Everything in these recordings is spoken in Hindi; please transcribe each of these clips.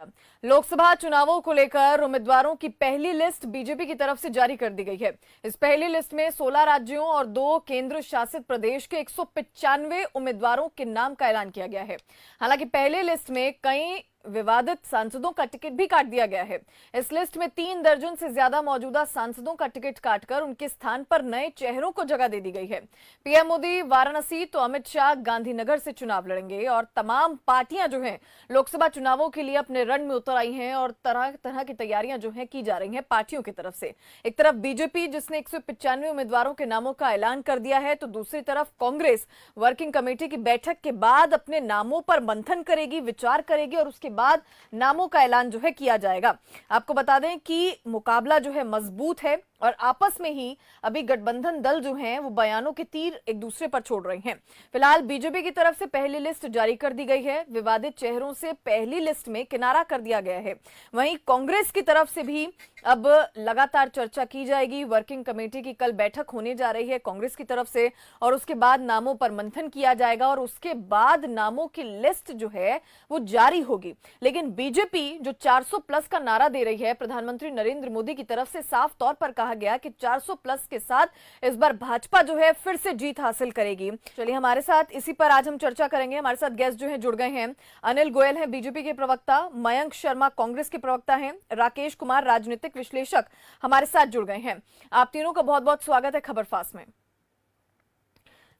लोकसभा चुनावों को लेकर उम्मीदवारों की पहली लिस्ट बीजेपी की तरफ से जारी कर दी गई है। इस पहली लिस्ट में 16 राज्यों और 2 केंद्र शासित प्रदेश के 195 उम्मीदवारों के नाम का ऐलान किया गया है। हालांकि पहली लिस्ट में कई विवादित सांसदों का टिकट भी काट दिया गया है। इस लिस्ट में 3 दर्जन से ज्यादा मौजूदा सांसदों का टिकट काटकर उनके स्थान पर नए चेहरों को जगह दे दी गई है। पीएम मोदी वाराणसी तो अमित शाह गांधीनगर से चुनाव लड़ेंगे और तमाम पार्टियां जो हैं लोकसभा चुनावों के लिए अपने रण में उतर आई हैं और तरह तरह की तैयारियां जो हैं की जा रही हैं पार्टियों की तरफ से। एक तरफ बीजेपी जिसने 195 उम्मीदवारों के नामों का ऐलान कर दिया है, तो दूसरी तरफ कांग्रेस वर्किंग कमेटी की बैठक के बाद अपने नामों पर मंथन करेगी, विचार करेगी और उसके बाद नामों का ऐलान जो है किया जाएगा। आपको बता दें कि मुकाबला जो है मजबूत है और आपस में ही अभी गठबंधन दल जो हैं वो बयानों के तीर एक दूसरे पर छोड़ रहे हैं। फिलहाल बीजेपी की तरफ से पहली लिस्ट जारी कर दी गई है। विवादित चेहरों से पहली लिस्ट में किनारा कर दिया गया है। वहीं कांग्रेस की तरफ से भी अब लगातार चर्चा की जाएगी। वर्किंग कमेटी की कल बैठक होने जा रही है कांग्रेस की तरफ से और उसके बाद नामों पर मंथन किया जाएगा और उसके बाद नामों की लिस्ट जो है वो जारी होगी। लेकिन बीजेपी जो 400 प्लस का नारा दे रही है, प्रधानमंत्री नरेंद्र मोदी की तरफ से साफ तौर पर कहा गया कि 400 प्लस के साथ इस बार भाजपा जो है फिर से जीत हासिल करेगी। चलिए हमारे साथ इसी पर आज हम चर्चा करेंगे। हमारे साथ गेस्ट जो है जुड़ गए हैं। अनिल गोयल हैं बीजेपी के प्रवक्ता, मयंक शर्मा कांग्रेस के प्रवक्ता हैं, राकेश कुमार राजनीतिक विश्लेषक हमारे साथ जुड़ गए हैं। आप तीनों का बहुत बहुत स्वागत है खबरफास्ट में।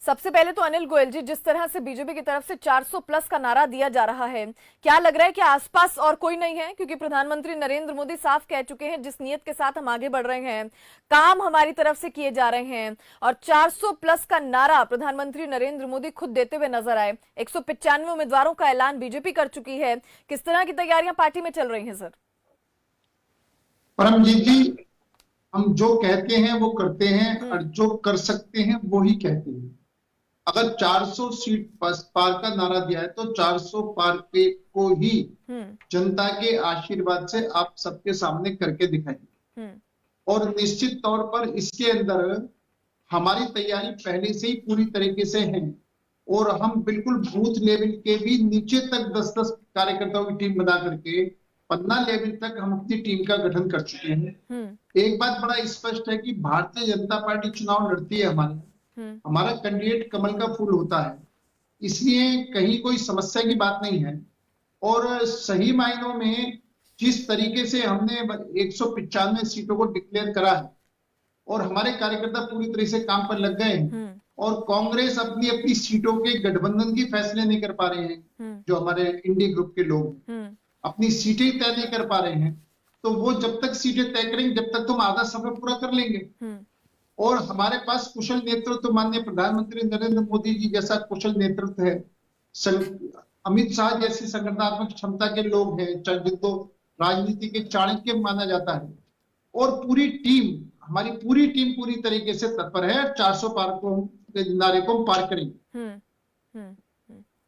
सबसे पहले तो अनिल गोयल जी, जिस तरह से बीजेपी की तरफ से 400 प्लस का नारा दिया जा रहा है, क्या लग रहा है कि आसपास और कोई नहीं है? क्योंकि प्रधानमंत्री नरेंद्र मोदी साफ कह चुके हैं जिस नियत के साथ हम आगे बढ़ रहे हैं, काम हमारी तरफ से किए जा रहे हैं और 400 प्लस का नारा प्रधानमंत्री नरेंद्र मोदी खुद देते हुए नजर आए। 195 उम्मीदवारों का ऐलान बीजेपी कर चुकी है। किस तरह की तैयारियां पार्टी में चल रही है सर? परमजीत जी, हम जो कहते हैं वो करते हैं और जो कर सकते हैं वो ही कहते हैं। अगर 400 सीट पार का नारा दिया है तो 400 पार पे को ही जनता के आशीर्वाद से आप सबके सामने करके दिखाएंगे और निश्चित तौर पर इसके अंदर हमारी तैयारी पहले से ही पूरी तरीके से है और हम बिल्कुल बूथ लेवल के भी नीचे तक 10-10 कार्यकर्ताओं की टीम बना करके पन्ना लेवल तक हम अपनी टीम का गठन कर चुके हैं। एक बात बड़ा स्पष्ट है कि भारतीय जनता पार्टी चुनाव लड़ती है, हमारा कैंडिडेट कमल का फूल होता है, इसलिए कहीं कोई समस्या की बात नहीं है। और सही मायनों में जिस तरीके से हमने 195 सीटों को डिक्लेयर करा है और हमारे कार्यकर्ता पूरी तरह से काम पर लग गए हैं और कांग्रेस अपनी अपनी सीटों के गठबंधन की फैसले नहीं कर पा रहे हैं, जो हमारे इंडी ग्रुप के लोग अपनी सीटें तय नहीं कर पा रहे हैं, तो वो जब तक सीटें तय करेंगे जब तक तुम आधा समय पूरा कर लेंगे। और हमारे पास कुशल नेतृत्व माननीय प्रधानमंत्री नरेंद्र मोदी जी जैसा कुशल नेतृत्व है, अमित शाह जैसी संगठनात्मक क्षमता के लोग हैं, जिनको राजनीति के चाणक्य माना जाता है और पूरी टीम, हमारी पूरी टीम पूरी तरीके से तत्पर है। 400 पार को नारे को पार करेंगे।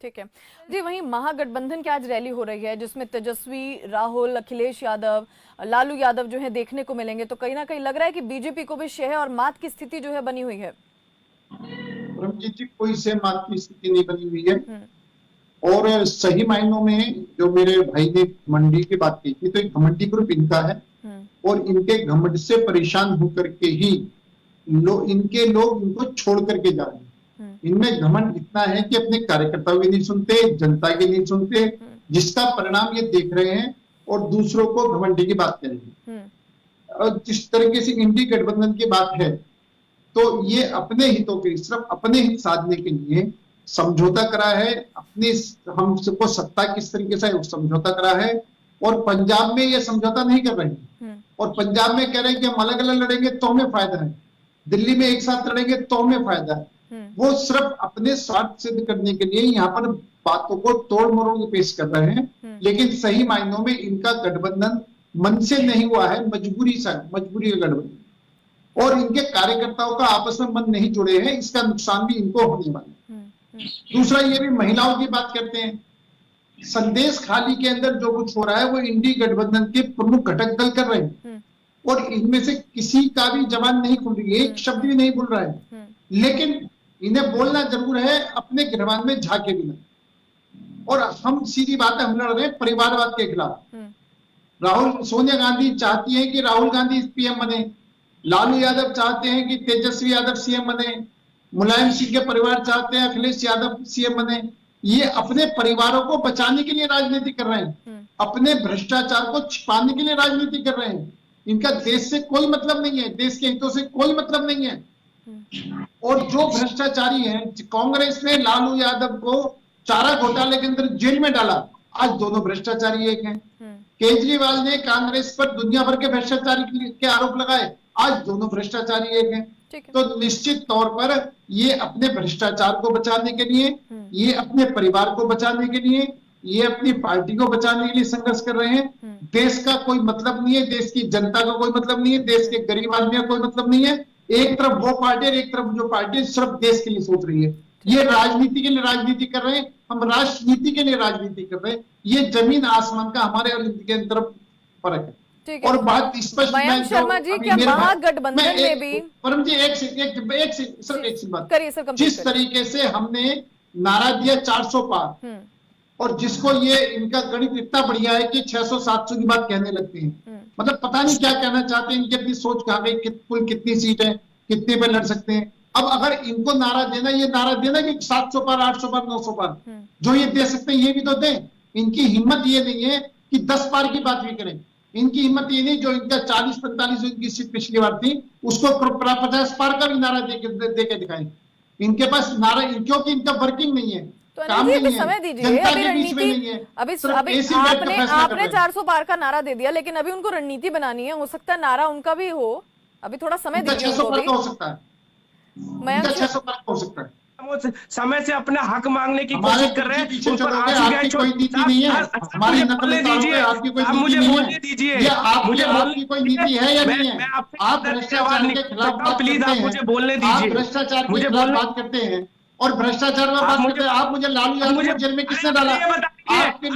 ठीक है जी। वहीं महागठबंधन की आज रैली हो रही है जिसमें तेजस्वी, राहुल, अखिलेश यादव, लालू यादव जो है देखने को मिलेंगे, तो कहीं ना कहीं लग रहा है कि बीजेपी को भी शह और मात की स्थिति जो है बनी हुई है। परमजीत जी, कोई शह मात की स्थिति नहीं बनी हुई है और सही मायनों में जो मेरे भाई ने मंडी की बात की थी, तो एक घमंडी ग्रुप इनका है और इनके घमंड से परेशान होकर के ही इनके लोग इनको छोड़ करके जा रहे हैं। इनमें घमंड इतना है कि अपने कार्यकर्ताओं की नहीं सुनते, जनता की नहीं सुनते, जिसका परिणाम ये देख रहे हैं और दूसरों को घमंडी की बात करेंगे। और जिस तरीके से इंडी गठबंधन की बात है, तो ये अपने हितों के, सिर्फ अपने हित साधने के लिए समझौता करा है, अपने हम सबको सत्ता किस तरीके से समझौता करा है। और पंजाब में ये समझौता नहीं कर रहे हैं और पंजाब में कह रहे हैं कि हम अलग अलग लड़ेंगे तो हमें फायदा है, दिल्ली में एक साथ लड़ेंगे तो हमें फायदा है। वो सिर्फ अपने स्वार्थ सिद्ध करने के लिए यहाँ पर बातों को तोड़ मरोड़ के पेश कर रहे हैं, लेकिन सही मायनों में इनका गठबंधन मन से नहीं हुआ है, मजबूरी का गठबंधन और इनके कार्यकर्ताओं का आपस में मन नहीं जुड़े हैं, इसका नुकसान भी इनको होने वाला है। दूसरा, ये भी महिलाओं की बात करते हैं, संदेश खाली के अंदर जो कुछ हो रहा है वो इंडी गठबंधन के प्रमुख घटक दल कर रहे हैं और इनमें से किसी का भी जबान नहीं खुल रही है, एक शब्द भी नहीं बोल रहा है, लेकिन इन्हें बोलना जरूर है अपने गिरबान में झाके बिना। और हम सीधी बात है, हम लड़ रहे हैं परिवारवाद के खिलाफ। सोनिया गांधी चाहती है कि राहुल गांधी पीएम बने, लालू यादव चाहते हैं कि तेजस्वी यादव सीएम बने, मुलायम सिंह के परिवार चाहते हैं अखिलेश यादव सीएम बने। ये अपने परिवारों को बचाने के लिए राजनीति कर रहे हैं, अपने भ्रष्टाचार को छिपाने के लिए राजनीति कर रहे हैं। इनका देश से कोई मतलब नहीं है, देश के हितों से कोई मतलब नहीं है। और जो भ्रष्टाचारी हैं, कांग्रेस ने लालू यादव को चारा घोटाले के अंदर जेल में डाला, आज दोनों भ्रष्टाचारी एक हैं। केजरीवाल ने कांग्रेस पर दुनिया भर के भ्रष्टाचारी के आरोप लगाए, आज दोनों भ्रष्टाचारी एक हैं। तो निश्चित तौर पर ये अपने भ्रष्टाचार को बचाने के लिए, ये अपने परिवार को बचाने के लिए, ये अपनी पार्टी को बचाने के लिए संघर्ष कर रहे हैं। देश का कोई मतलब नहीं है, देश की जनता का कोई मतलब नहीं है, देश के गरीब आदमी का कोई मतलब नहीं है। एक तरफ वो पार्टी और एक तरफ जो पार्टी सिर्फ देश के लिए सोच रही है। ये राजनीति के लिए राजनीति कर रहे हैं, हम राष्ट्रनीति के लिए राजनीति कर रहे हैं। ये जमीन आसमान का हमारे और इनके अंदर फर्क है। और बात स्पष्ट, मयंक शर्मा जी, क्या महागठबंधन में भी, परम जी एक बात करिए सर, जिस तरीके से हमने नारा दिया 400 पार, और जिसको ये इनका गणित इतना बढ़िया है कि 600-700 की बात कहने लगते हैं, मतलब पता नहीं क्या कहना चाहते हैं, इनकी अपनी सोच कहाँ गई, कुल कितनी सीट है, कितने पे लड़ सकते हैं। अब अगर इनको नारा देना, ये नारा देना कि 700 पार, 800 पार, 900 पार, जो ये दे सकते हैं ये भी तो दें। इनकी हिम्मत ये नहीं है कि 10 पार की बात भी करें, इनकी हिम्मत ये नहीं, जो इनका 40-45 इनकी सीट पिछली बार थी उसको 50 पार का भी नारा दे के दिखाएं। इनके पास नारा, क्योंकि इनका वर्किंग नहीं है, तो काम नहीं है, समय दीजिए, जनता अभी के बीच में नहीं रणनीति, है। अभी आपने 400 पार का नारा दे दिया, लेकिन अभी उनको रणनीति बनानी है। हो सकता है नारा उनका भी हो, अभी थोड़ा समय दीजिए। 600 पार का हो सकता है, मैं 600 पार का हो सकता है। समय से अपना हक मांगने की कोशिश कर रहे हैं। पीछे चलोगे, आपकी कोई नीति नहीं है, हमारी नकल दीजिए, आपकी कोई नीति नहीं है, आपकी कोई नीति है या नहीं है? आप भ्रष्टाचार के खिलाफ बात प्लीज आप मुझे बोलने दीजिए, भ्रष्टाचार के खिलाफ बात करते हैं और भ्रष्टाचार में बात करते हैं। आप मुझे लालू यादव को जेल में किसने डाला?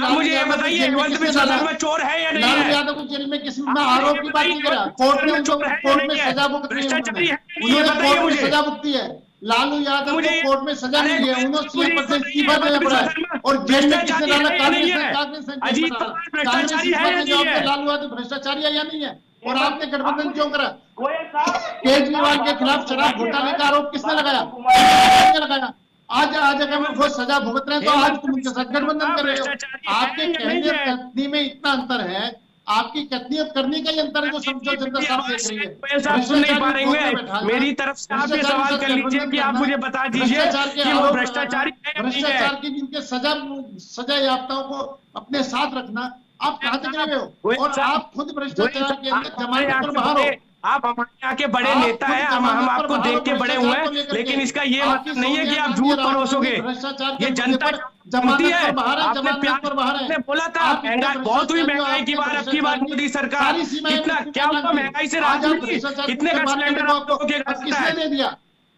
मुझे ये बताइए, हेमंत बिस्वा शर्मा चोर है या नहीं है? लालू यादव को जेल में किसने? मैं आरोप की बात नहीं कर रहा, कोर्ट में सजा भुगती है, उन्होंने कोर्ट में सजा भुगती है। लालू यादव को कोर्ट में सजा मिली है, उन्होंने सीएम पद से इस्तीफा देना पड़ा है, और जेल में किसने डाला? कांग्रेस ने लालू यादव भ्रष्टाचारी है या नहीं है? और आपने गठबंधन क्यों करा? केजरीवाल के खिलाफ शराब घोटाले का आरोप किसने लगाया? आज अगर वो सजा भुगत रहे हैं तो आज तुम उनके साथ गठबंधन कर रहे हो। आपके कहने कथनी में इतना अंतर है, आपकी कथनीत करने का ही अंतर है, जो समझो जनता सामने देख रही है। सुन नहीं पा रहे हैं, मेरी तरफ से आप ये सवाल कर लीजिए कि आप मुझे बता दीजिए कि वो भ्रष्टाचारी है। भ्रष्टाचार की जिनके सजा याफ्ताओं को अपने साथ रखना, आप कहाँ तक रहे हो? और आप खुद भ्रष्टाचार के अंदर जमानत पर बाहर हो। आप हमारे यहाँ के बड़े नेता हैं, हम आपको देख के बड़े हुए हैं, लेकिन इसका ये मतलब नहीं है कि आप झूठ परोसोगे। ये जनता जानती है, आपने प्यार ने बोला था महंगाई बहुत हुई, महंगाई की बार अब की बार मोदी सरकार कितना क्या हुआ महंगाई से राजनीति, कितने का सिलेंडर आप लोगों के घर किसने दे दिया?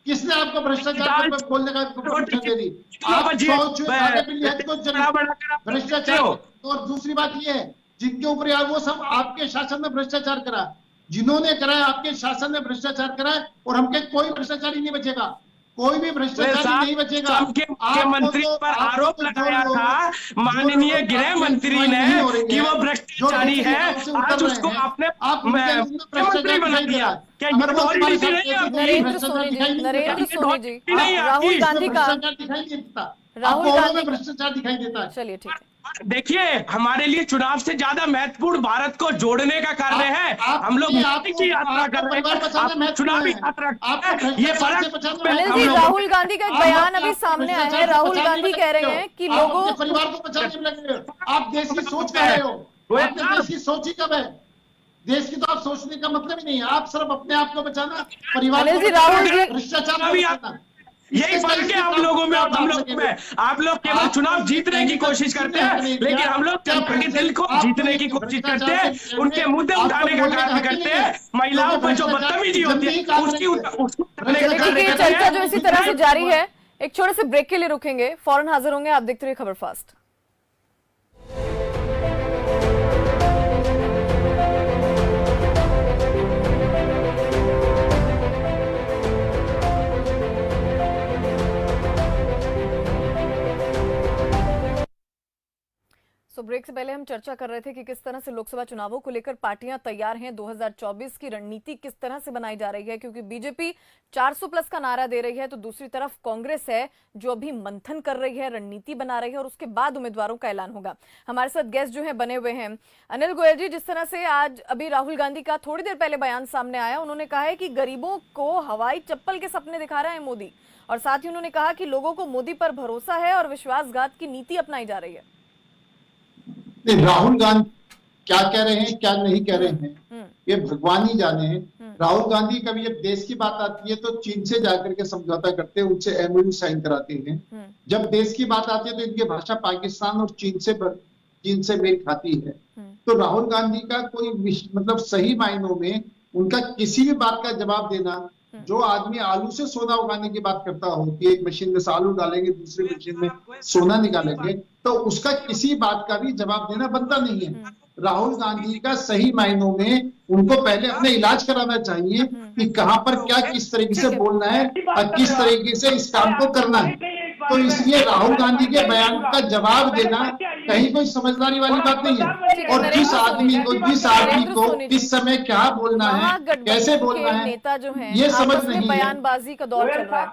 किसने आपको भ्रष्टाचार पर बोलने का परमिशन दे दी? भ्रष्टाचार। और दूसरी बात ये है, जिनके ऊपर यार वो सब आपके शासन में भ्रष्टाचार करा, जिन्होंने कराया आपके शासन में भ्रष्टाचार कराए, और हमके कोई भ्रष्टाचारी नहीं बचेगा, कोई भी भ्रष्टाचारी नहीं बचेगा। मुख्यमंत्री पर आरोप लगाया था माननीय गृह मंत्री ने कि वो भ्रष्टाचारी है, आज उसको आपने मुख्यमंत्री बना दिया। क्या नरेंद्र सोनी जी, राहुल गांधी का भ्रष्टाचार दिखाई देता है। चलिए ठीक है। देखिए, हमारे लिए चुनाव से ज्यादा महत्वपूर्ण भारत को जोड़ने का कार्य है। हम लोग की यात्रा कर रहे हैं, चुनावी यात्रा। ये फर्क राहुल गांधी का एक बयान अभी सामने आया है। राहुल गांधी कह रहे हैं कि लोगों परिवार को बचाने में लगे। आप देश की सोच कर रहे हो, देश की सोच ही कब है? देश की तो आप सोचने का मतलब ही नहीं है, आप सिर्फ अपने आप को बचाना, परिवार को भ्रष्टाचार। यही फर्क है हम लोगों में और हम लोगों में। आप लोग केवल चुनाव जीतने की कोशिश करते हैं, लेकिन हम लोग जनता के दिल को जीतने की कोशिश करते हैं, उनके मुद्दे उठाने का कार्य करते हैं। महिलाओं पर जो बदतमीजी होती है उसकी चर्चा जो इसी तरह से जारी है। एक छोटे से ब्रेक के लिए रुकेंगे, फौरन हाजिर होंगे। आप देखते रहिए खबर फास्ट। पहले हम चर्चा कर रहे थे कि किस तरह से लोकसभा चुनावों को लेकर पार्टियां तैयार हैं, 2024 की रणनीति किस तरह से बनाई जा रही है, क्योंकि बीजेपी 400 प्लस का नारा दे रही है तो दूसरी तरफ कांग्रेस है जो अभी मंथन कर रही है, रणनीति बना रही है और उसके बाद उम्मीदवारों का ऐलान होगा। हमारे साथ गेस्ट जो है बने हुए हैं। अनिल गोयल जी, जिस तरह से आज अभी राहुल गांधी का थोड़ी देर पहले बयान सामने आया, उन्होंने कहा है कि गरीबों को हवाई चप्पल के सपने दिखा रहे हैं मोदी, और साथ ही उन्होंने कहा कि लोगों को मोदी पर भरोसा है और विश्वासघात की नीति अपनाई जा रही है। राहुल गांधी क्या कह रहे हैं, क्या नहीं कह रहे हैं, ये भगवान ही जाने हैं। राहुल गांधी कभी जब देश की बात आती है तो चीन से जाकर के समझौता करते हैं, उनसे एमओयू साइन कराते हैं। जब देश की बात आती है तो इनकी भाषा पाकिस्तान और चीन से मेल खाती है। तो राहुल गांधी का कोई मतलब सही मायनों में उनका किसी भी बात का जवाब देना, जो आदमी आलू से सोना उगाने की बात करता हो कि एक मशीन में से आलू डालेंगे, दूसरी मशीन में सोना निकालेंगे, तो उसका किसी बात का भी जवाब देना बनता नहीं है। राहुल गांधी का सही मायनों में उनको पहले अपने इलाज कराना चाहिए कि कहां पर क्या किस तरीके से बोलना है और किस तरीके से इस काम को करना है। तो इसलिए राहुल गांधी के बयान का जवाब देना कहीं कोई समझदारी वाली बात नहीं है। और जिस आदमी को किस समय क्या बोलना है, कैसे बोलना है, नेता जो है ये समझ नहीं है। बयानबाजी का दौर चल रहा है।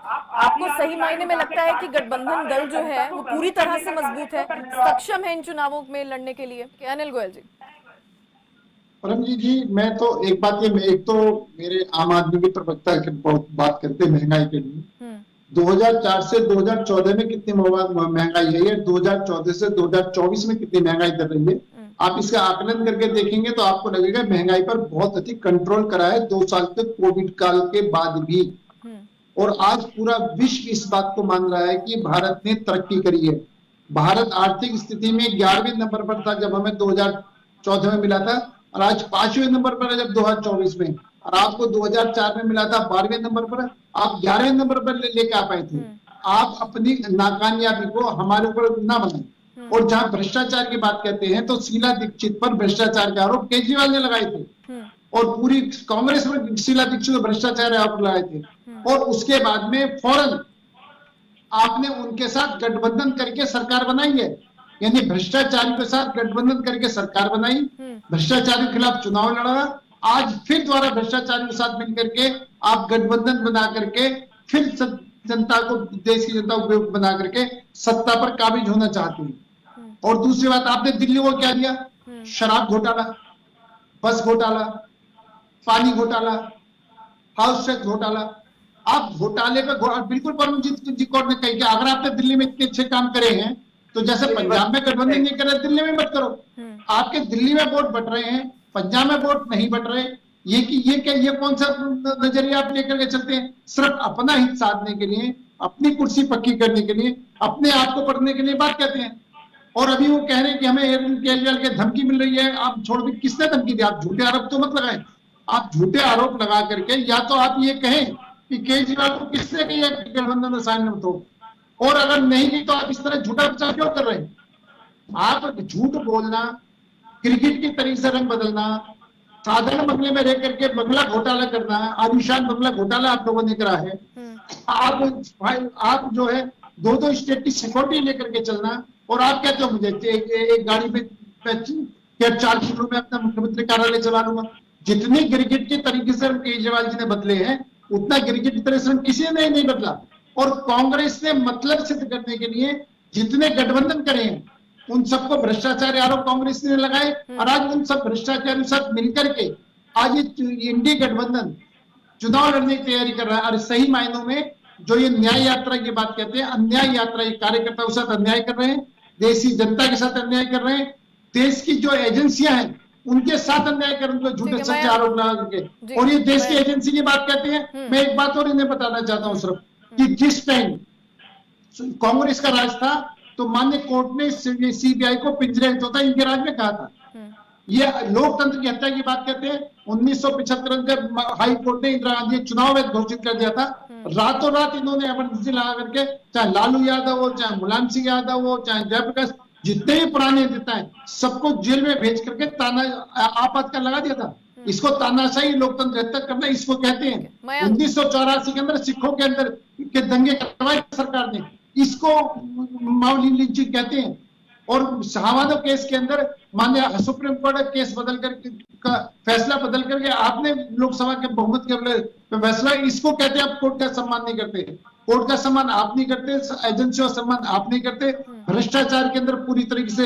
आपको सही मायने में लगता है कि गठबंधन दल जो है वो पूरी तरह से मजबूत है, सक्षम है इन चुनावों में लड़ने के लिए? अनिल गोयल जी। परमजीत जी, मैं तो एक बात एक तो मेरे आम आदमी के प्रवक्ता की बहुत बात करते हैं महंगाई के लिए। 2004 से 2014 में कितनी महंगाई है, ये 2014 से 2024 में कितनी महंगाई कर रही है, आप इसका आकलन करके देखेंगे तो आपको लगेगा महंगाई पर बहुत अधिक कंट्रोल करा है 2 साल तक कोविड काल के बाद भी। और आज पूरा विश्व इस बात को मान रहा है कि भारत ने तरक्की करी है। भारत आर्थिक स्थिति में 11वें नंबर पर था जब हमें 2014 में मिला था, और आज 5वें नंबर पर है जब 2024 में, और आपको 2004 में मिला था 12वें नंबर पर, आप 11वें नंबर पर लेके आ पाए थे। आप अपनी नाकामयाबी को हमारे ऊपर ना बनाए। और जहां भ्रष्टाचार की बात कहते हैं तो शीला दीक्षित पर भ्रष्टाचार के आरोप केजरीवाल ने लगाए थे, और पूरी कांग्रेस में शीला दीक्षित भ्रष्टाचार आरोप लगाए थे। और उसके बाद में फौरन आपने उनके साथ गठबंधन करके सरकार बनाई है, यानी भ्रष्टाचारियों के साथ गठबंधन करके सरकार बनाई, भ्रष्टाचारियों के खिलाफ चुनाव लड़ा। आज फिर दोबारा भ्रष्टाचारियों के साथ मिलकर के आप गठबंधन बना करके फिर जनता को, देश की जनता को बना करके सत्ता पर काबिज होना चाहते हैं। और दूसरी बात, आपने दिल्ली को क्या दिया? शराब घोटाला, बस घोटाला, पानी घोटाला, हाउस टैक्स घोटाला। आप घोटाले पे बिल्कुल परमजीत जी कौर ने कही कि अगर आपने दिल्ली में इतने अच्छे काम करे हैं तो जैसे पंजाब में गठबंधन नहीं कर रहे, दिल्ली में मत करो। आपके दिल्ली में वोट बट रहे हैं, पंजाब में वोट नहीं बट रहे। ये कौन सा नजरिया आप लेकर के चलते हैं? सिर्फ अपना हित साधने के लिए, अपनी कुर्सी पक्की करने के लिए, अपने आप को पढ़ने के लिए बात कहते हैं। और अभी वो कह रहे हैं कि हमें केजरीवाल की धमकी मिल रही है। आप छोड़ भी, किसने धमकी दी? आप झूठे आरोप तो मत लगाएं। आप झूठे आरोप लगा करके या तो आप ये कहें कि केजरीवाल को किसने कही गठबंधन में शामिल मत हो, और अगर नहीं की तो आप इस तरह झूठा प्रचार क्यों कर रहे हैं? आप झूठ बोलना, क्रिकेट की तरीके से रंग बदलना, साधारण बंगले में रह करके बंगला घोटाला करना, आलिशान बंगला घोटाला आप लोगों ने करा है। आप जो है 2-2 स्टेट की सिक्योरिटी लेकर के चलना, और आप कहते हो मुझे एक गाड़ी में 4 किलो में अपना मुख्यमंत्री कार्यालय चला लूंगा। जितनी गिरगिट के तरीके से केजरीवाल जी ने बदले हैं, उतना गिरगिट की तरह से किसी ने नहीं बदला। और कांग्रेस ने मतलब सिद्ध करने के लिए जितने गठबंधन करे हैं उन सबको भ्रष्टाचार आरोप कांग्रेस ने लगाए, और आज उन सब भ्रष्टाचारियों के साथ मिलकर के आज ये इंडी गठबंधन चुनाव लड़ने की तैयारी कर रहा है। और सही मायनों में जो ये न्याय यात्रा की बात कहते हैं, अन्याय यात्रा, ये कार्यकर्ताओं के साथ अन्याय कर रहे हैं, देश की जनता के साथ अन्याय कर रहे हैं, देश की जो एजेंसियां हैं उनके साथ अन्याय कर, उनको झूठे सच्चे आरोप लगा करके। और ये देश की एजेंसी की बात कहते हैं। मैं एक बात और इन्हें बताना चाहता हूँ सिर्फ, कि जिस टाइम कांग्रेस का राज था तो माननीय कोर्ट ने सीबीआई को पिंजरे होता इनके राज में कहा था। ये लोकतंत्र की हत्या की बात कहते हैं। 1975 के हाई कोर्ट ने इंदिरा गांधी चुनाव वैध घोषित कर दिया था। रातों रात इन्होंने इमरजेंसी लगा करके, चाहे लालू यादव हो, चाहे मुलायम सिंह यादव हो, चाहे जयप्रकाश, जितने भी पुराने नेता हैं सबको जेल में भेज करके आपातकाल लगा दिया था। इसको तानाशाही लोकतंत्र हत्या करना इसको कहते हैं। 1984 के अंदर सिखों के अंदर के दंगे करवाए सरकार ने, इसको माओवादी लिंचिंग कहते हैं। और शाहवानो केस के अंदर माननीय सुप्रीम कोर्ट का केस बदल कर का फैसला बदल करके आपने लोकसभा के बहुमत के फैसला, इसको कहते हैं आप कोर्ट का सम्मान नहीं करते। कोर्ट का सम्मान आप नहीं करते, एजेंसियों का सम्मान आप नहीं करते, भ्रष्टाचार के अंदर पूरी तरीके से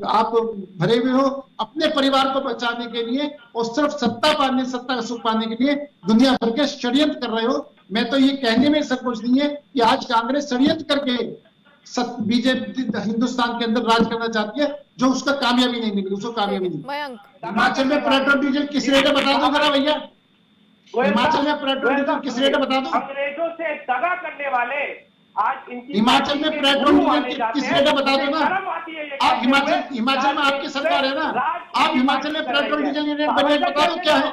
आप भरे हुए हो। अपने परिवार को बचाने के लिए और सिर्फ सत्ता पाने, सत्ता का सुख पाने के लिए दुनिया भर के षड्यंत्र कर रहे हो। मैं तो ये कहने में संकोच नहीं है कि आज कांग्रेस षड्यंत्र करके बीजेपी हिंदुस्तान के अंदर राज करना चाहती है, जो उसका कामयाबी नहीं मिली, उसको कामयाबी नहीं। हिमाचल में पेट्रोल डीजल किस रेट है बता दो जरा भैया, हिमाचल में पेट्रोल डीजल किस रेट है बता दो। अंग्रेजों से दगा करने वाले आज हिमाचल में पेट्रोल डीजल किस रेट है बता दो ना। आप हिमाचल में आपकी सरकार है ना, आप हिमाचल में पेट्रोल डीजल के रेट बता दो क्या है।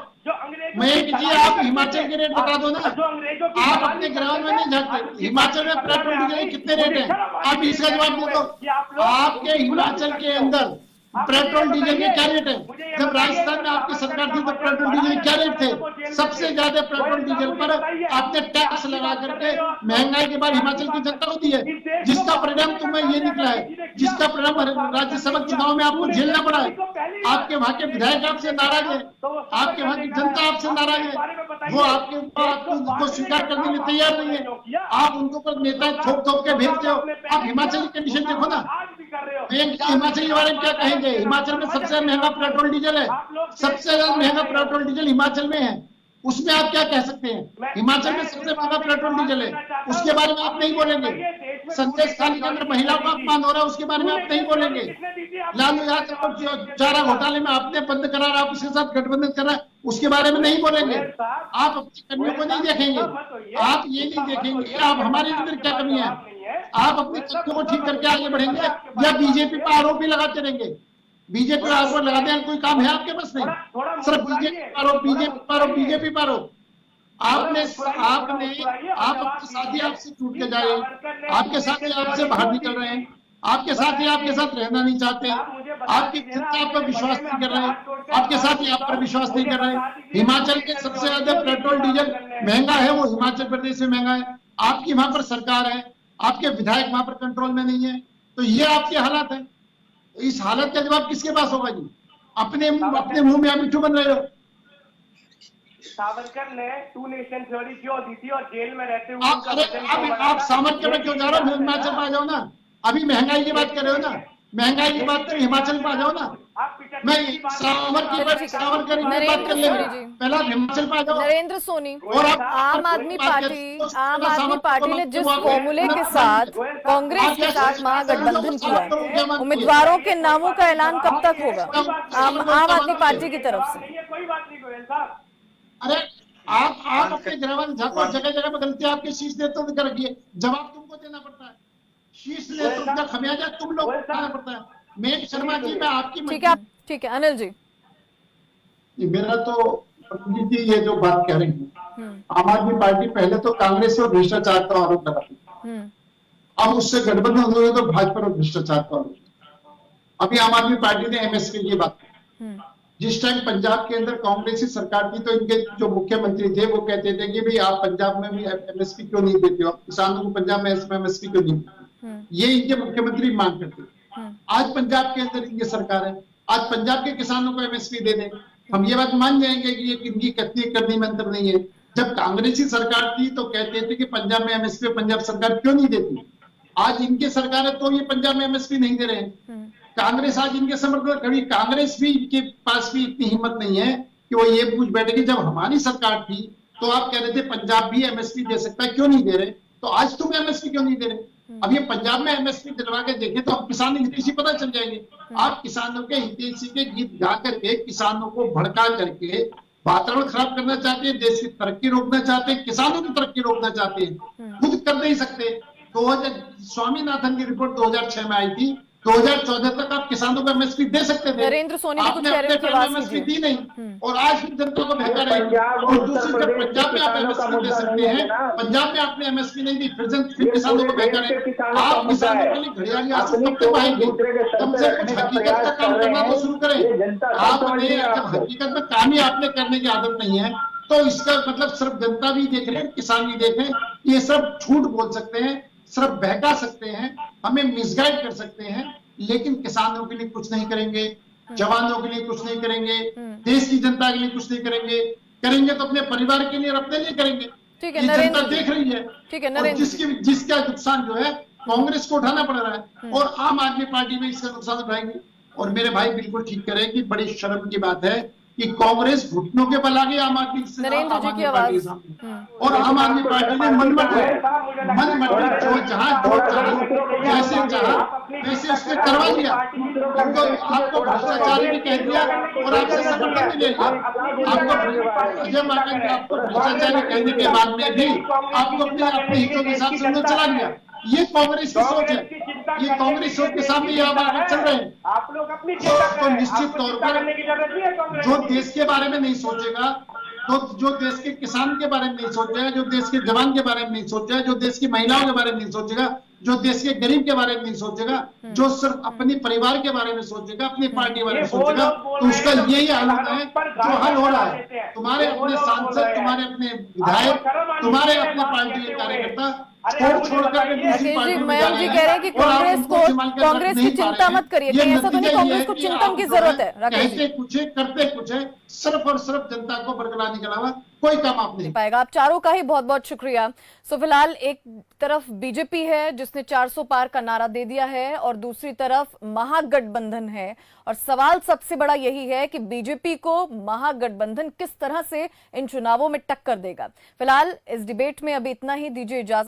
मयंक जी आप हिमाचल के रेट बता दो ना, आप अपने ग्राउंड में नहीं झांकते। हिमाचल में पेट्रोल डीजल कितने रेट है, आप इसका जवाब दे दो। आपके हिमाचल के अंदर पेट्रोल डीजल के क्या रेट है? जब राजस्थान में आपकी सरकार थी तो पेट्रोल डीजल के क्या रेट थे? सबसे ज्यादा पेट्रोल डीजल पर आपने टैक्स लगा करके महंगाई के बाद हिमाचल की जनता को दी है, जिसका परिणाम तुम्हें ये निकला है, जिसका परिणाम राज्यसभा चुनाव में आपको झेलना पड़ा है। आपके वहां के विधायक आपसे नाराज है, आपके वहां की जनता आपसे नाराज है, वो आपके ऊपर स्वीकार करने के लिए तैयार नहीं है। आप उनको पर नेता थोप थोप के भेजते हो। आप हिमाचल की कंडीशन देखो ना, हिमाचल के बारे में क्या कहेंगे? हिमाचल में सबसे महंगा पेट्रोल डीजल है, सबसे ज्यादा महंगा पेट्रोल डीजल हिमाचल में है, उसमें आप क्या कह सकते हैं? हिमाचल में सबसे महंगा पेट्रोल डीजल है, उसके बारे में आप नहीं बोलेंगे। संदेश खाली के अंदर महिलाओं का अपमान हो रहा है, उसके बारे में आप नहीं बोलेंगे। लालू यादव चारा घोटाले में आपने बंद करा, आप उसके साथ गठबंधन करा, उसके बारे में नहीं बोलेंगे। आप अपनी कमियों को नहीं देखेंगे, आप ये नहीं देखेंगे आप हमारे अंदर क्या कमी है। आप अपनी कमियों को ठीक करके आगे बढ़ेंगे या बीजेपी पर आरोप भी लगाते रहेंगे? बीजेपी पर आरोप लगाने का कोई काम है आपके पास? नहीं, सिर्फ बीजेपी पर आरोप, बीजेपी पर आरोप। आपने आप अपने साथी आपसे टूट के जा रहे हैं, आपके साथी आपसे बाहर निकल रहे हैं, आपके साथी आपके साथ रहना नहीं चाहते, आपकी जनता आप पर विश्वास नहीं कर रहे हैं, आपके साथी आप पर विश्वास नहीं कर रहे हैं। हिमाचल के सबसे ज्यादा पेट्रोल डीजल महंगा है, वो हिमाचल प्रदेश में महंगा है। आपकी वहां पर सरकार है, आपके विधायक वहां पर कंट्रोल में नहीं है, तो ये आपके हालात है। इस हालत का जवाब किसके पास होगा जी? अपने मुंह में आप मिट्टू बन रहे हो। सावरकर ने टू नेशन थ्योरी क्यों दी थी और जेल में रहते हुए आप सावरकर में क्यों जा रहे हो? हिमाचल में आ जाओ ना, अभी महंगाई की बात कर रहे हो ना, महंगाई की बात करें हिमाचल में आ जाओ ना। मैं सावरकर की बात कर लेंगे, पहले हिमाचल में आ जाओ। नरेंद्र सोनी, और आम आदमी पार्टी ने जिस फॉर्मूले के साथ कांग्रेस के साथ महागठबंधन किया है, उम्मीदवारों के नामों का ऐलान कब तक होगा आम आदमी पार्टी की तरफ से? कोई बात नहीं गोयल साहब। अरे आप अपने ग्रामीण झाको, जगह जगह पर गलती आपकी शीश नेतृत्व कर रखी है, जवाब तुमको देना पड़ता है। शीश नेतृत्व का खमियाजा तुम लोग उठाना पड़ता है। मेघ शर्मा जी, मैं आपकी ठीक है अनिल जी, मेरा तो जी ये जो बात कह रही है, आम आदमी पार्टी पहले तो कांग्रेस और भ्रष्टाचार का आरोप लगाती है, अब उससे गठबंधन हो गया तो भाजपा और भ्रष्टाचार का आरोप। अभी आम आदमी पार्टी ने एमएसपी की बात की। जिस टाइम पंजाब के अंदर कांग्रेस की सरकार थी तो इनके जो मुख्यमंत्री थे वो कहते थे कि भाई आप पंजाब में भी एमएसपी क्यों नहीं देते हो, किसानों को पंजाब में एमएसपी क्यों नहीं देते, ये इनके मुख्यमंत्री मांग करते थे। आज पंजाब के अंदर इनकी सरकार है, आज पंजाब के किसानों को एमएसपी दे दें, हम ये बात मान जाएंगे कि ये इनकी कथनी करनी में अंतर नहीं है। जब कांग्रेसी सरकार थी तो कहते थे कि पंजाब में एमएसपी पंजाब सरकार क्यों नहीं देती, आज इनकी सरकार है तो ये पंजाब में एमएसपी नहीं दे रहे हैं। कांग्रेस आज इनके समर्थन कभी, कांग्रेस भी के पास भी इतनी हिम्मत नहीं है कि वो ये पूछ बैठे कि जब हमारी सरकार थी तो आप कह रहे थे पंजाब भी एमएसपी दे सकता है, क्यों नहीं दे रहे, तो आज तुम एमएसपी क्यों नहीं दे रहे? अब ये पंजाब में एमएसपी दिलवा के देखें तो हम किसान हितैषी पता चल जाएंगे। आप किसानों के हितैषी के गीत गा करके किसानों को भड़का करके वातावरण खराब करना चाहते हैं, देश की तरक्की रोकना चाहते हैं, किसानों की तरक्की रोकना चाहते हैं, खुद कर नहीं सकते। 2000 स्वामीनाथन की रिपोर्ट 2006 में आई थी, 2014 तक आप किसानों को एमएसपी दे सकते थे, नरेंद्र सोनी आपने अपने टाइम एमएसपी दी नहीं और आज भी जनता को बहका रहे हैं। और दूसरी तरफ पंजाब में आप एमएसपी दे सकते हैं, पंजाब में आपने एमएसपी नहीं दी, फिर किसानों को बहका रहे हैं। आप किसानों के लिए घड़ियाली आंसू कब तक बहाएंगे? कम से कुछ हकीकत का काम करना तो शुरू करें। आपने जब हकीकत में काम ही आपने करने की आदत नहीं है तो इसका मतलब सिर्फ जनता भी देख रहे हैं, किसान भी देख रहे हैं, ये सब झूठ बोल सकते हैं, सिर्फ बहका सकते हैं, हमें मिसगाइड कर सकते हैं, लेकिन किसानों के लिए कुछ नहीं करेंगे, जवानों के लिए कुछ नहीं करेंगे, देश की जनता के लिए कुछ नहीं करेंगे। करेंगे तो अपने परिवार के लिए और अपने लिए करेंगे। ठीक है, ये जनता नरेंद्र जी। देख रही है। ठीक है, और नरेंद्र जिसका नुकसान जो है कांग्रेस को उठाना पड़ रहा है और आम आदमी पार्टी में इसका नुकसान उठाएंगे। और मेरे भाई बिल्कुल ठीक करें कि बड़ी शर्म की बात है कि कांग्रेस घुटनों के बल आ गई आम आदमी से, नरेंद्र आम जी आदमी की पार्टी के आवाज। सामने। और आम आदमी पार्टी ने मनमटी जो जहां जो चाहा जैसे चाहा वैसे उसने करवा लिया। आपको भ्रष्टाचारी भी कह दिया और आपसे समर्थन भी ले लिया। आपको अजय माकन ने आपको भ्रष्टाचारी कहने के बाद में भी आपको अपने हितों के साथ सुनने चला गया। ये कांग्रेस की सोच है। ये कांग्रेस सोच के सामने ये आगे चल रहे हैं। आप लोग अपनी तो निश्चित तौर पर जो देश के बारे में नहीं सोचेगा, तो जो देश के किसान के बारे में नहीं सोचेगा, जो देश के जवान के बारे में नहीं सोचेगा, जो देश की महिलाओं के बारे में नहीं सोचेगा, जो देश के गरीब के बारे में नहीं सोचेगा, जो सिर्फ अपने परिवार के बारे में सोचेगा, अपनी पार्टी के बारे में सोचेगा, तो उसका यही हल है जो हल हो रहा है। तुम्हारे अपने सांसद, तुम्हारे अपने विधायक, तुम्हारे अपने पार्टी के कार्यकर्ता छोड़कर राकेश जी, मयंक जी कह रहे हैं कि कांग्रेस की चिंता मत करिए। कहीं ऐसा तो नहीं कांग्रेस को चिंतन की जरूरत है? राकेश जी, कुछ है, करते कुछ है, सिर्फ और सिर्फ जनता को बरगलाने के अलावा कोई काम आप नहीं पाएगा। आप चारों का ही बहुत बहुत शुक्रिया। सो फिलहाल एक तरफ बीजेपी है जिसने 400 पार का नारा दे दिया है और दूसरी तरफ महागठबंधन है। और सवाल सबसे बड़ा यही है कि बीजेपी को महागठबंधन किस तरह से इन चुनावों में टक्कर देगा। फिलहाल इस डिबेट में अभी इतना ही। दीजिए इजाजत।